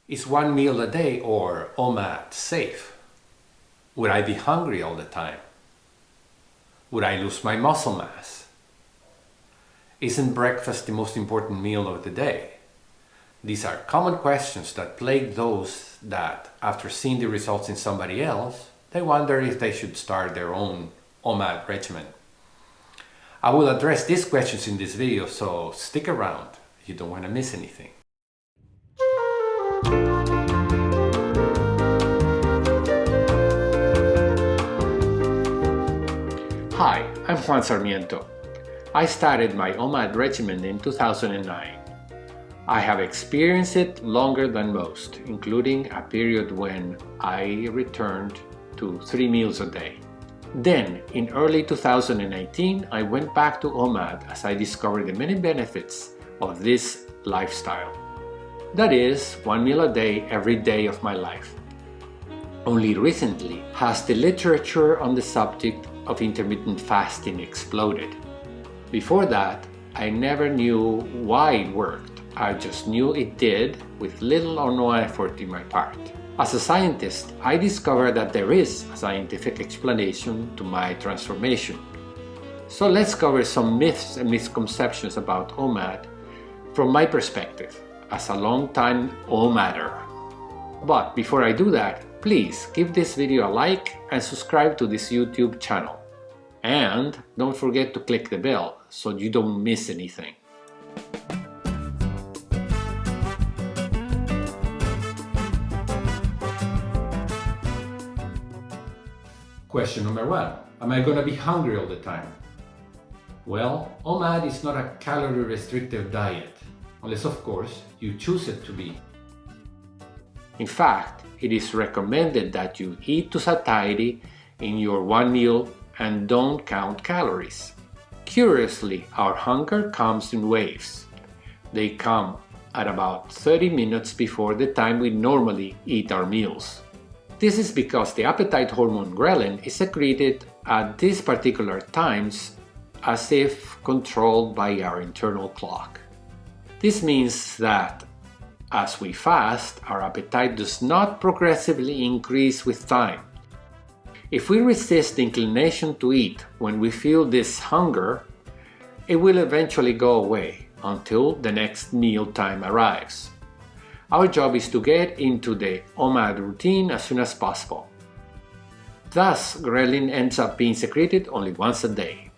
Is one meal a day or OMAD safe? Would I be hungry all the time? Would I lose my muscle mass? Isn't breakfast the most important meal of the day? These are common questions that plague those that, after seeing the results in somebody else, they wonder if they should start their own OMAD regimen. I will address these questions in this video, so stick around. You don't want to miss anything. Hi, I'm Juan Sarmiento. I started my OMAD regimen in 2009. I have experienced it longer than most, including a period when I returned to 3 meals a day. Then, in early 2018, I went back to OMAD as I discovered the many benefits of this lifestyle. That is, 1 meal a day every day of my life. Only recently has the literature on the subject of intermittent fasting exploded. Before that, I never knew why it worked. I just knew it did with little or no effort in my part. As a scientist, I discovered that there is a scientific explanation to my transformation. So let's cover some myths and misconceptions about OMAD from my perspective as a long-time OMADer. But before I do that, please give this video a like and subscribe to this YouTube channel. And don't forget to click the bell so you don't miss anything. Question number 1. Am I going to be hungry all the time? Well, OMAD is not a calorie-restrictive diet, unless of course you choose it to be. In fact, it is recommended that you eat to satiety in your 1 meal and don't count calories. Curiously, our hunger comes in waves. They come at about 30 minutes before the time we normally eat our meals. This is because the appetite hormone ghrelin is secreted at these particular times as if controlled by our internal clock. This means that as we fast, our appetite does not progressively increase with time. If we resist the inclination to eat when we feel this hunger, it will eventually go away until the next meal time arrives. Our job is to get into the OMAD routine as soon as possible. Thus, ghrelin ends up being secreted only once a day.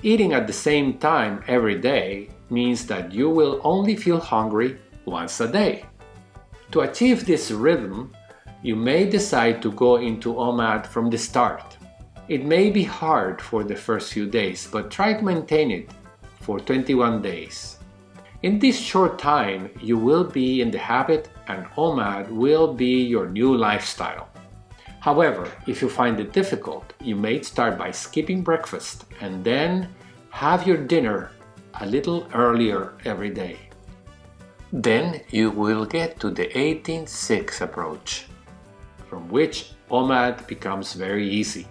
Eating at the same time every day means that you will only feel hungry once a day. To achieve this rhythm, you may decide to go into OMAD from the start. It may be hard for the first few days, but try to maintain it for 21 days. In this short time, you will be in the habit and OMAD will be your new lifestyle. However, if you find it difficult, you may start by skipping breakfast and then have your dinner a little earlier every day. Then you will get to the 18-6 approach, from which OMAD becomes very easy.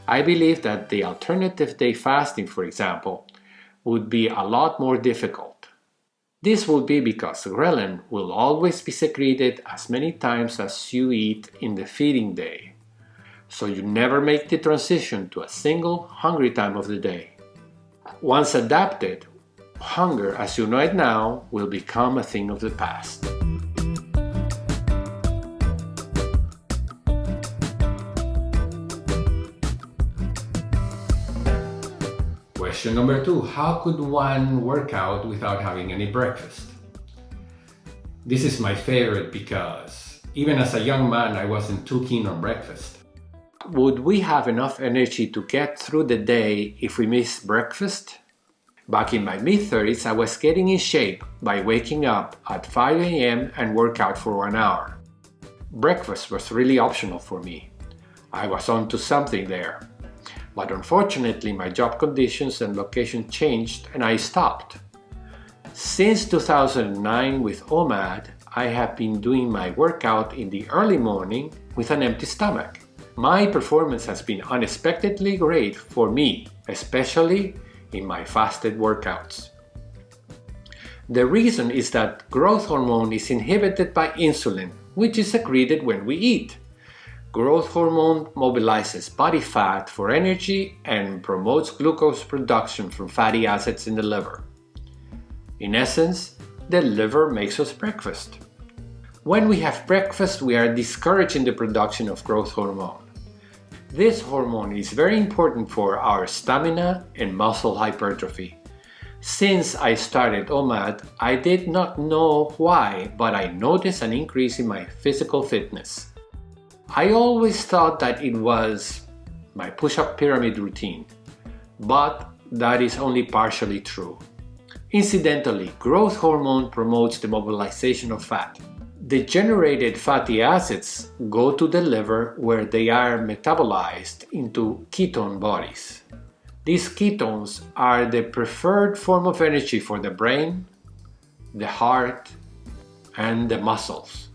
I believe that the alternative day fasting, for example, would be a lot more difficult. This will be because ghrelin will always be secreted as many times as you eat in the feeding day, so you never make the transition to a single hungry time of the day. Once adapted, hunger as you know it now will become a thing of the past. Question number 2. How could one work out without having any breakfast? This is my favorite because even as a young man I wasn't too keen on breakfast. Would we have enough energy to get through the day if we missed breakfast? Back in my mid-30s, I was getting in shape by waking up at 5 a.m. and work out for 1 hour. Breakfast was really optional for me. I was on to something there. But unfortunately, my job conditions and location changed and I stopped. Since 2009 with OMAD, I have been doing my workout in the early morning with an empty stomach. My performance has been unexpectedly great for me, especially in my fasted workouts. The reason is that growth hormone is inhibited by insulin, which is secreted when we eat. Growth hormone mobilizes body fat for energy and promotes glucose production from fatty acids in the liver. In essence, the liver makes us breakfast. When we have breakfast, we are discouraging the production of growth hormone. This hormone is very important for our stamina and muscle hypertrophy. Since I started OMAD, I did not know why, but I noticed an increase in my physical fitness. I always thought that it was my push-up pyramid routine, but that is only partially true. Incidentally, growth hormone promotes the mobilization of fat. The generated fatty acids go to the liver where they are metabolized into ketone bodies. These ketones are the preferred form of energy for the brain, the heart, and the muscles.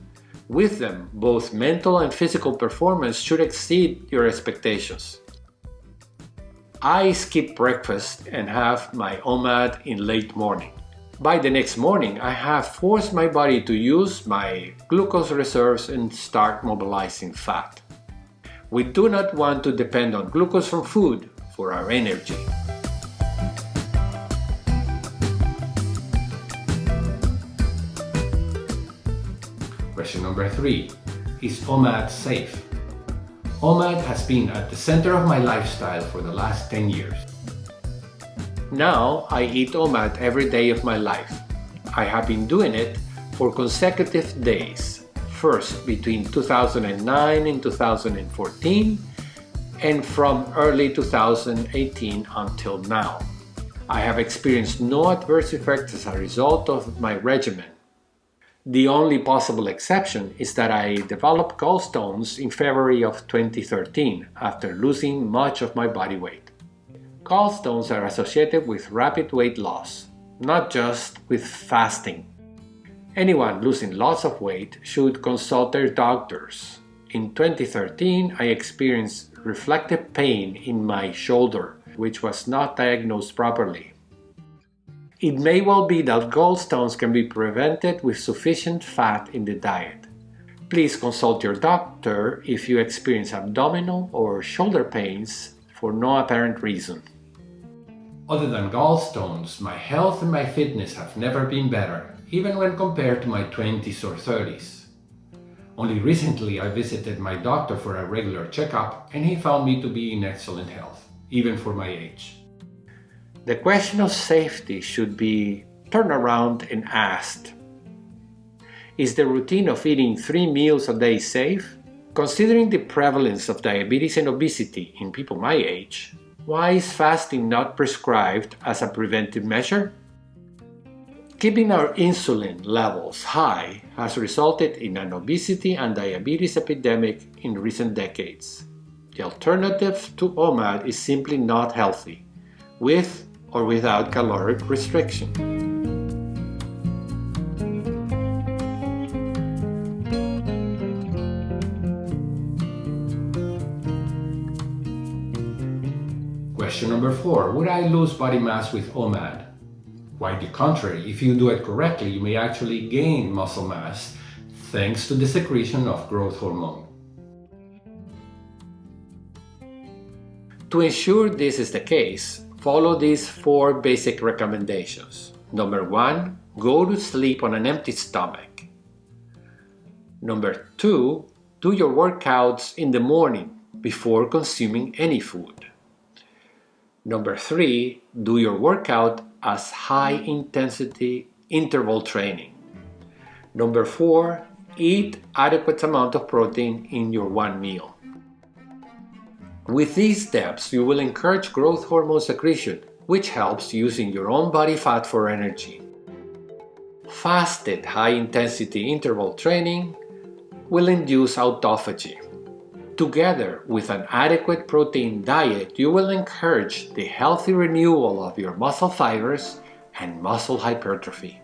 With them, both mental and physical performance should exceed your expectations. I skip breakfast and have my OMAD in late morning. By the next morning, I have forced my body to use my glucose reserves and start mobilizing fat. We do not want to depend on glucose from food for our energy. Question number 3. Is OMAD safe? OMAD has been at the center of my lifestyle for the last 10 years. Now I eat OMAD every day of my life. I have been doing it for consecutive days, first between 2009 and 2014, and from early 2018 until now. I have experienced no adverse effects as a result of my regimen. The only possible exception is that I developed gallstones in February of 2013 after losing much of my body weight. Gallstones are associated with rapid weight loss, not just with fasting. Anyone losing lots of weight should consult their doctors. In 2013, I experienced reflective pain in my shoulder, which was not diagnosed properly. It may well be that gallstones can be prevented with sufficient fat in the diet. Please consult your doctor if you experience abdominal or shoulder pains for no apparent reason. Other than gallstones, my health and my fitness have never been better, even when compared to my 20s or 30s. Only recently I visited my doctor for a regular checkup and he found me to be in excellent health, even for my age. The question of safety should be turned around and asked: is the routine of eating 3 meals a day safe? Considering the prevalence of diabetes and obesity in people my age, why is fasting not prescribed as a preventive measure? Keeping our insulin levels high has resulted in an obesity and diabetes epidemic in recent decades. The alternative to OMAD is simply not healthy, with or without caloric restriction. Question number 4. Would I lose body mass with OMAD? Quite the contrary. If you do it correctly, you may actually gain muscle mass thanks to the secretion of growth hormone. To ensure this is the case, follow these 4 basic recommendations. Number 1, go to sleep on an empty stomach. Number 2, do your workouts in the morning before consuming any food. Number 3, do your workout as high-intensity interval training. Number 4, eat adequate amount of protein in your one meal. With these steps, you will encourage growth hormone secretion, which helps using your own body fat for energy. Fasted high-intensity interval training will induce autophagy. Together with an adequate protein diet, you will encourage the healthy renewal of your muscle fibers and muscle hypertrophy.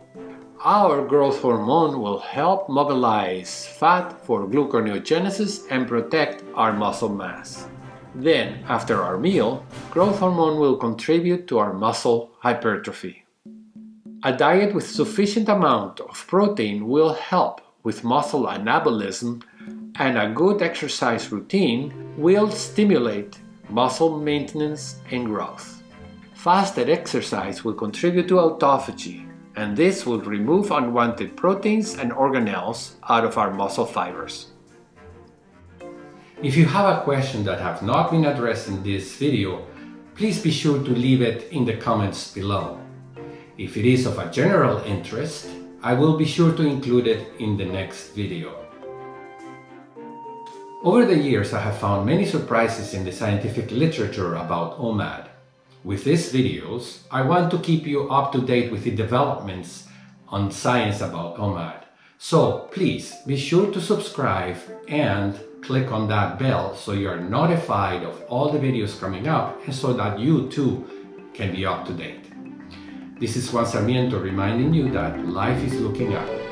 Our growth hormone will help mobilize fat for gluconeogenesis and protect our muscle mass. Then, after our meal, growth hormone will contribute to our muscle hypertrophy. A diet with sufficient amount of protein will help with muscle anabolism, and a good exercise routine will stimulate muscle maintenance and growth. Fasted exercise will contribute to autophagy, and this will remove unwanted proteins and organelles out of our muscle fibers. If you have a question that have not been addressed in this video, please be sure to leave it in the comments below. If it is of a general interest, I will be sure to include it in the next video. Over the years, I have found many surprises in the scientific literature about OMAD. With these videos, I want to keep you up to date with the developments on science about OMAD. So please be sure to subscribe and click on that bell so you are notified of all the videos coming up and so that you too can be up to date. This is Juan Sarmiento reminding you that life is looking up.